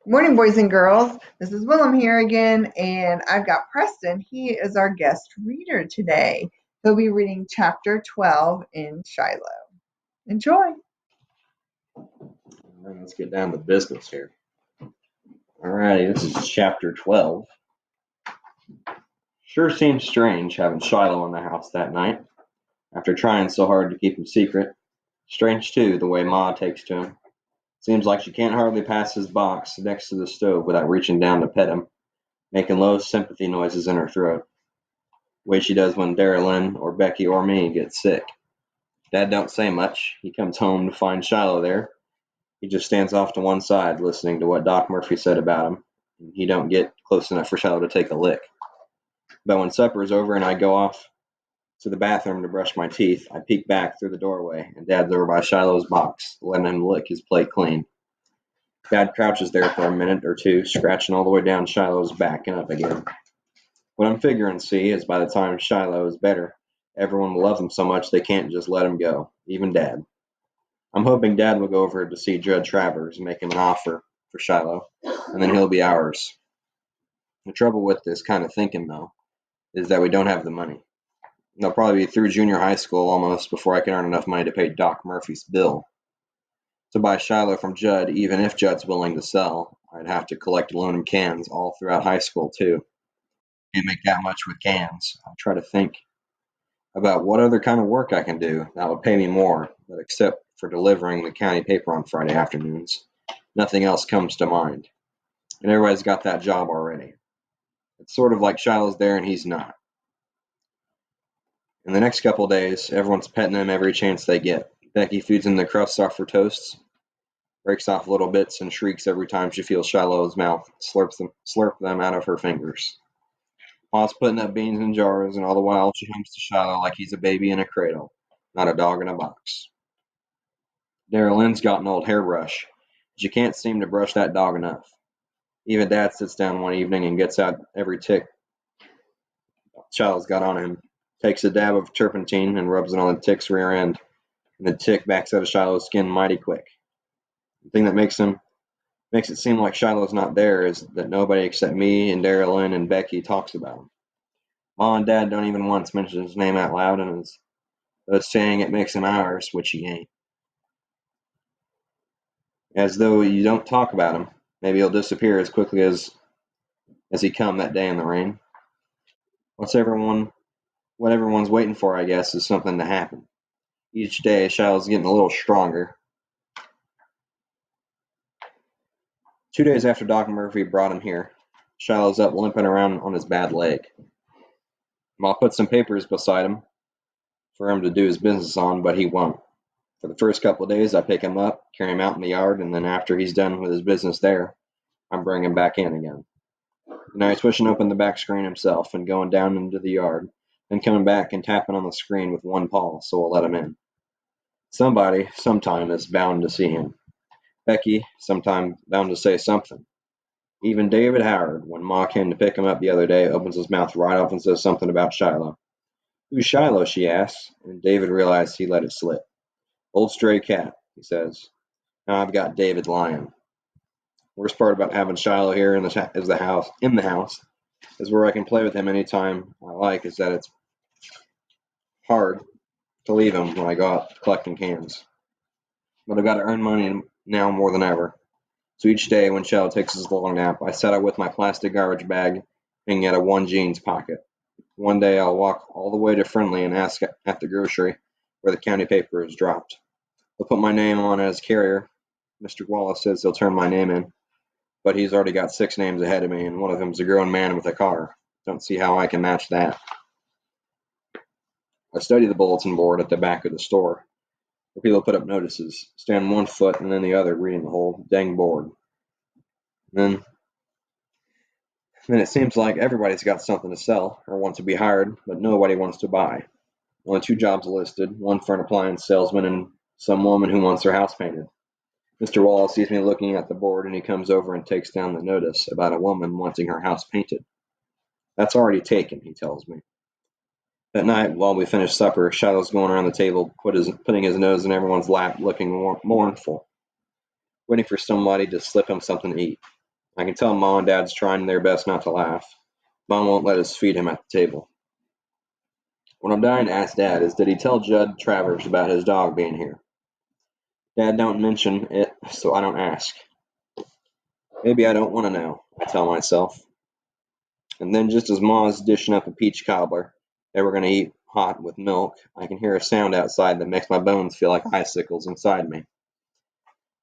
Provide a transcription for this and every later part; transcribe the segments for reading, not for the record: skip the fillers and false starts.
Good morning, boys and girls. This is Willem here again, and I've got Preston. He is our guest reader today. He'll be reading chapter 12 in Shiloh. Enjoy. All right, let's get down to business here. All righty, this is chapter 12. Sure seems strange having Shiloh in the house that night, after trying so hard to keep him secret. Strange, too, the way Ma takes to him. Seems like she can't hardly pass his box next to the stove without reaching down to pet him, making low sympathy noises in her throat, the way she does when Darylyn or Becky or me get sick. Dad don't say much. He comes home to find Shiloh there. He just stands off to one side, listening to what Doc Murphy said about him. He don't get close enough for Shiloh to take a lick. But when supper is over and I go off to the bathroom to brush my teeth, I peek back through the doorway, and Dad's over by Shiloh's box, letting him lick his plate clean. Dad crouches there for a minute or two, scratching all the way down Shiloh's back and up again. What I'm figuring, see, is by the time Shiloh is better, everyone will love him so much they can't just let him go, even Dad. I'm hoping Dad will go over to see Judge Travers and make him an offer for Shiloh, and then he'll be ours. The trouble with this kind of thinking, though, is that we don't have the money. They'll probably be through junior high school almost before I can earn enough money to pay Doc Murphy's bill. To buy Shiloh from Judd, even if Judd's willing to sell, I'd have to collect aluminum cans all throughout high school, too. Can't make that much with cans. I'll try to think about what other kind of work I can do that would pay me more, but except for delivering the county paper on Friday afternoons, nothing else comes to mind. And everybody's got that job already. It's sort of like Shiloh's there and he's not. In the next couple of days, everyone's petting him every chance they get. Becky feeds him the crusts off her toasts, breaks off little bits, and shrieks every time she feels Shiloh's mouth slurp them out of her fingers. Pa's putting up beans in jars, and all the while she hums to Shiloh like he's a baby in a cradle, not a dog in a box. Darylyn's got an old hairbrush, but you can't seem to brush that dog enough. Even Dad sits down one evening and gets out every tick Shiloh's got on him, takes a dab of turpentine and rubs it on the tick's rear end, and the tick backs out of Shiloh's skin mighty quick. The thing that makes it seem like Shiloh's not there is that nobody except me and Darylyn and Becky talks about him. Ma and Dad don't even once mention his name out loud, and as saying it makes him ours, which he ain't. As though you don't talk about him, maybe he'll disappear as quickly as he come that day in the rain. What everyone's waiting for, I guess, is something to happen. Each day, Shiloh's getting a little stronger. 2 days after Doc Murphy brought him here, Shiloh's up limping around on his bad leg. Ma put some papers beside him for him to do his business on, but he won't. For the first couple of days, I pick him up, carry him out in the yard, and then after he's done with his business there, I'm bringing him back in again. Now he's pushing open the back screen himself and going down into the yard, then coming back and tapping on the screen with one paw so we'll let him in. Somebody, sometime, is bound to see him. Becky, sometime, bound to say something. Even David Howard, when Ma came to pick him up the other day, opens his mouth right off and says something about Shiloh. Who's Shiloh, she asks, and David realized he let it slip. Old stray cat, he says. Now I've got David lying. Worst part about having Shiloh here in the house is where I can play with him anytime I like is that it's hard to leave him when I go out collecting cans. But I've got to earn money now more than ever. So each day when Shiloh takes his long nap, I set out with my plastic garbage bag hanging out of one jeans pocket. One day I'll walk all the way to Friendly and ask at the grocery where the county paper is dropped. They'll put my name on as carrier. Mr. Wallace says he'll turn my name in, but he's already got 6 names ahead of me, and one of them's a grown man with a car. Don't see how I can match that. I study the bulletin board at the back of the store, where people put up notices, stand one foot and then the other reading the whole dang board. Then it seems like everybody's got something to sell or wants to be hired, but nobody wants to buy. Only 2 jobs listed, one for an appliance salesman and some woman who wants her house painted. Mr. Wallace sees me looking at the board and he comes over and takes down the notice about a woman wanting her house painted. That's already taken, he tells me. That night, while we finish supper, Shiloh's going around the table, putting his nose in everyone's lap, looking mournful, waiting for somebody to slip him something to eat. I can tell Mom and Dad's trying their best not to laugh. Mom won't let us feed him at the table. What I'm dying to ask Dad is, did he tell Judd Travers about his dog being here? Dad don't mention it, so I don't ask. Maybe I don't want to know, I tell myself. And then just as Ma's dishing up a peach cobbler that we're going to eat hot with milk, I can hear a sound outside that makes my bones feel like icicles inside me.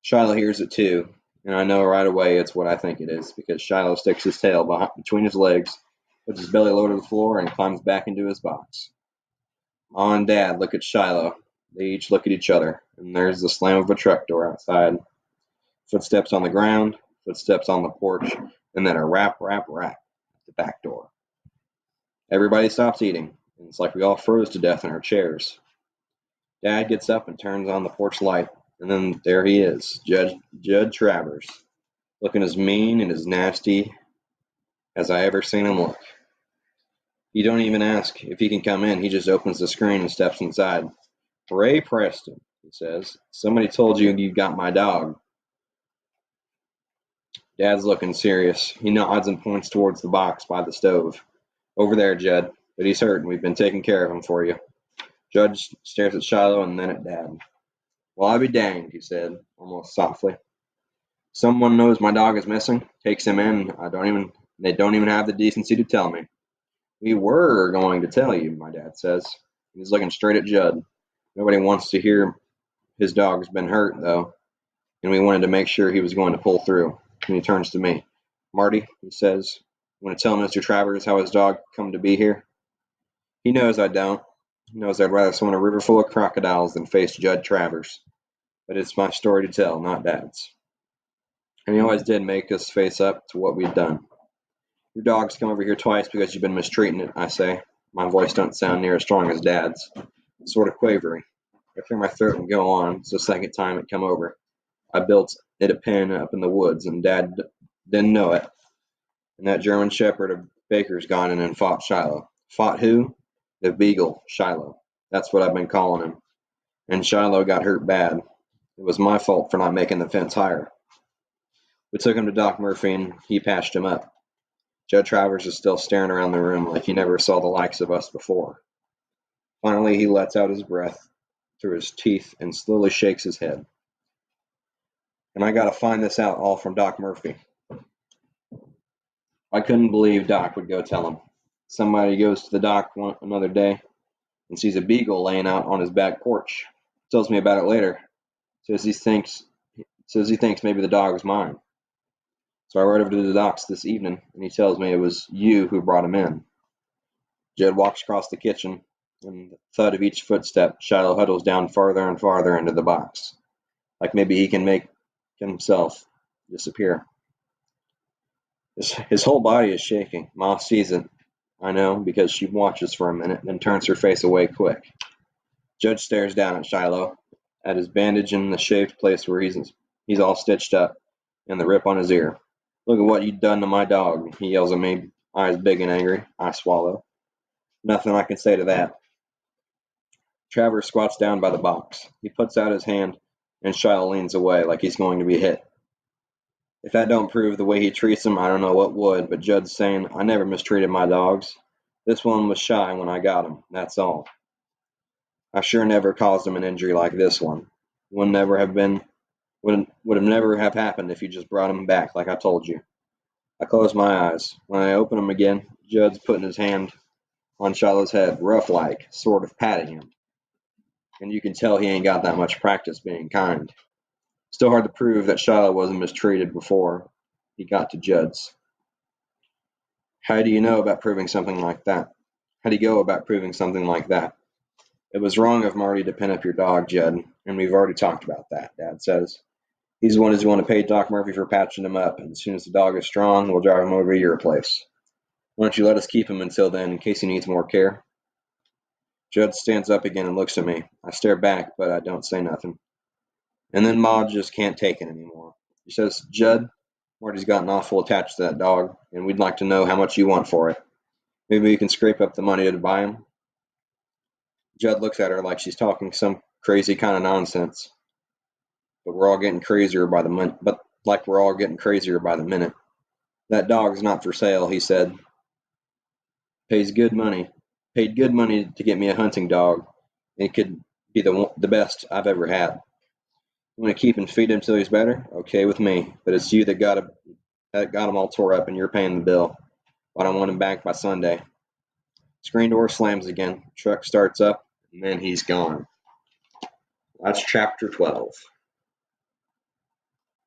Shiloh hears it too, and I know right away it's what I think it is, because Shiloh sticks his tail between his legs, puts his belly low to the floor, and climbs back into his box. Ma and Dad look at Shiloh. They each look at each other, and there's the slam of a truck door outside. Footsteps on the ground, footsteps on the porch, and then a rap, rap, rap at the back door. Everybody stops eating, and it's like we all froze to death in our chairs. Dad gets up and turns on the porch light, and then there he is, Judd Travers, looking as mean and as nasty as I ever seen him look. He don't even ask if he can come in. He just opens the screen and steps inside. Ray Preston, he says. Somebody told you you got my dog. Dad's looking serious. He nods and points towards the box by the stove. Over there, Judd. But he's hurt, and we've been taking care of him for you. Judd stares at Shiloh and then at Dad. Well, I'll be danged, he said, almost softly. Someone knows my dog is missing, takes him in. They don't even have the decency to tell me. We were going to tell you, my dad says. He's looking straight at Judd. Nobody wants to hear his dog's been hurt, though, and we wanted to make sure he was going to pull through. And he turns to me. Marty, he says, want to tell Mr. Travers how his dog come to be here? He knows I don't. He knows I'd rather swim in a river full of crocodiles than face Judd Travers. But it's my story to tell, not Dad's. And he always did make us face up to what we'd done. Your dog's come over here twice because you've been mistreating it, I say. My voice don't sound near as strong as Dad's. It's sort of quavery. I clear my throat and go on. It's the second time it come over. I built it a pen up in the woods, and Dad didn't know it. And that German Shepherd of Baker's gone in and fought Shiloh. Fought who? The Beagle, Shiloh. That's what I've been calling him. And Shiloh got hurt bad. It was my fault for not making the fence higher. We took him to Doc Murphy, and he patched him up. Judd Travers is still staring around the room like he never saw the likes of us before. Finally, he lets out his breath through his teeth and slowly shakes his head. And I got to find this out all from Doc Murphy. I couldn't believe Doc would go tell him. Somebody goes to the doc another day and sees a beagle laying out on his back porch. Tells me about it later. Says he thinks maybe the dog was mine. So I rode over to the doc's this evening, and he tells me it was you who brought him in. Judd walks across the kitchen, and the thud of each footstep, Shiloh huddles down farther and farther into the box, like maybe he can make himself disappear. His whole body is shaking. Ma sees it, I know, because she watches for a minute, then turns her face away quick. Judd stares down at Shiloh, at his bandage in the shaved place where he's all stitched up, and the rip on his ear. Look at what you done to my dog, he yells at me, eyes big and angry. I swallow. Nothing I can say to that. Travers squats down by the box. He puts out his hand, and Shiloh leans away like he's going to be hit. If that don't prove the way he treats him, I don't know what would, but Judd's saying, I never mistreated my dogs. This one was shy when I got him, that's all. I sure never caused him an injury like this one. Would never have been, would have never have happened if you just brought him back like I told you. I close my eyes. When I open them again, Judd's putting his hand on Shiloh's head, rough like, sort of patting him. And you can tell he ain't got that much practice being kind. Still hard to prove that Shiloh wasn't mistreated before he got to Judd's. How do you know about proving something like that? How do you go about proving something like that? It was wrong of Marty to pin up your dog, Judd, and we've already talked about that, Dad says. He's the one who's going to pay Doc Murphy for patching him up, and as soon as the dog is strong, we'll drive him over to your place. Why don't you let us keep him until then, in case he needs more care? Judd stands up again and looks at me. I stare back, but I don't say nothing. And then Ma just can't take it anymore. She says, Judd, Marty's gotten awful attached to that dog, and we'd like to know how much you want for it. Maybe we can scrape up the money to buy him. Judd looks at her like she's talking some crazy kind of nonsense. But we're all getting crazier by the minute. That dog's not for sale, he said. Pays good money. Paid good money to get me a hunting dog. It could be the best I've ever had. You want to keep and feed him till he's better? Okay with me. But it's you that got him all tore up, and you're paying the bill. I don't want him back by Sunday. Screen door slams again. Truck starts up, and then he's gone. That's chapter 12.